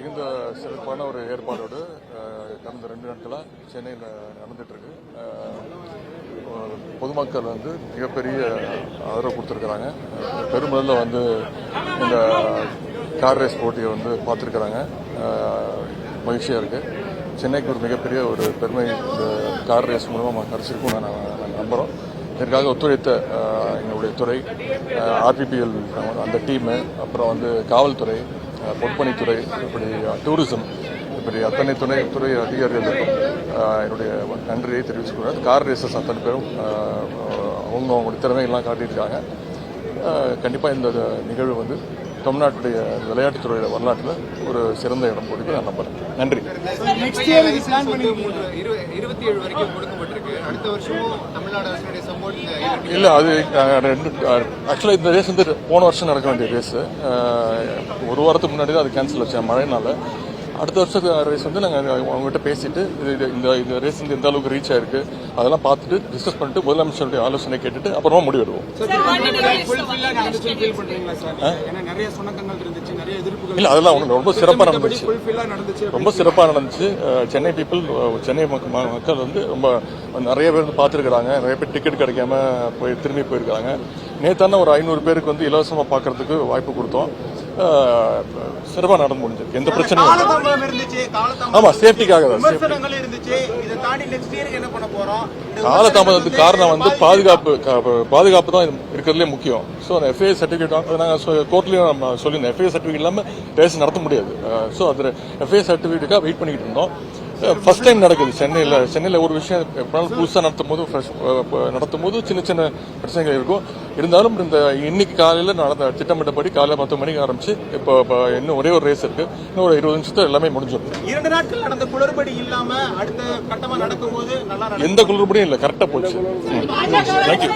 மிகுந்த சிறப்பான ஒரு ஏற்பாடோடு கடந்த 2 நாட்களாக சென்னையில் நடந்துட்டு இருக்கு. பொதுமக்கள் மிகப்பெரிய ஆதரவு கொடுத்துருக்குறாங்க. பெருமளவில் இந்த கார் ரேஸ் போட்டியை பார்த்துருக்குறாங்க. மகிழ்ச்சியாக இருக்குது. சென்னைக்கு ஒரு மிகப்பெரிய ஒரு பெருமை இந்த கார் ரேஸ் மூலமாக கிடைச்சிருக்கும் நாங்கள் நம்புகிறோம். இதற்காக ஒத்துழைத்த எங்களுடைய துறை, ஆர்பிபிஎல் அந்த டீமு, அப்புறம் காவல்துறை, பொதுப்பணித்துறை, இப்படி டூரிசம், இப்படி அத்தனை துறை அதிகாரிகளுக்கும் என்னுடைய நன்றியை தெரிவிச்சுக்கிறேன். கார் ரேசஸ் அத்தனை பேரும் அவங்களுடைய திறமைகள்லாம் காட்டியிருக்காங்க. கண்டிப்பாக இந்த நிகழ்வு தமிழ்நாட்டுடைய விளையாட்டுத்துறையோட வரலாற்றில் ஒரு சிறந்த இடம் போட்டு நான் நம்புறேன். நன்றி. நெக்ஸ்ட் இயர் 27 வரைக்கும் கொடுக்கப்பட்டிருக்கு. அடுத்த வருஷமும் தமிழ்நாடு அரசுடைய சப்போர்ட் இல்லை. அது ஆக்சுவலாக இந்த ரேஸ் போன வருஷம் நடக்க வேண்டிய ரேஸ். ஒரு வாரத்துக்கு முன்னாடி தான் அது கேன்சல் ஆச்சு மழைனால. அடுத்த வருஷத்து ரேஸ் நாங்கள் அவங்ககிட்ட பேசிட்டு இந்த ரேஸ் எந்த அளவுக்கு ரீச் ஆயிருக்கு அதெல்லாம் பார்த்துட்டு டிஸ்கஸ் பண்ணிட்டு முதலமைச்சருடைய ஆலோசனை கேட்டுட்டு அப்புறமா முடிவெடுவோம். இல்லை, அதெல்லாம் ரொம்ப சிறப்பாக நடந்துச்சு. சென்னை பீப்புள், சென்னை மக்கள் ரொம்ப நிறைய பேர் பார்த்துருக்குறாங்க. நிறைய பேர் டிக்கெட் கிடைக்காம திரும்பி போயிருக்காங்க. நேத்தான ஒரு 500 பேருக்கு இலவசமாக பார்க்கறதுக்கு வாய்ப்பு கொடுத்தோம். சிறப்பாக நடந்து முடிஞ்சது. எந்த பிரச்சனையும் ஆமா, சேஃப்டிக்காக தான். காலதாமதத்துக்கு காரணம் பாதுகாப்பு தான் இருக்கிறதுலே முக்கியம். ஸோ அந்த எஃப்ஐ சர்டிஃபிகேட் நாங்கள் கோர்ட்லயும் நம்ம சொல்லியிருந்தோம். எஃப்ஐ சர்டிஃபிகேட் இல்லாமல் ரேஸ் நடத்த முடியாது. ஸோ அது எஃப்ஐ சர்டிஃபிகேட்டுக்காக வெயிட் பண்ணிக்கிட்டு இருந்தோம். ஃபர்ஸ்ட் டைம் நடக்குது சென்னையில் ஒரு விஷயம் எப்படினாலும் புதுசாக நடத்தும் போது சின்ன சின்ன பிரச்சனைகள் இருக்கும். இருந்தாலும் இந்த இன்னைக்கு காலையில் நடந்த திட்டமிட்டபடி காலையில் 10 மணிக்கு ஆரம்பிச்சு இப்போ இன்னும் ஒரே ஒரு ரேஸ் இருக்கு. இன்னும் ஒரு 20 நிமிஷத்துல எல்லாமே முடிஞ்சிடும். 2 நாட்கள் நடந்த குளறுபடி இல்லாம அடுத்த கட்டமா நடக்கும்போது நல்லா எந்த குளறுபடியும் இல்லை, கரெக்டா போச்சு. தேங்க்யூ.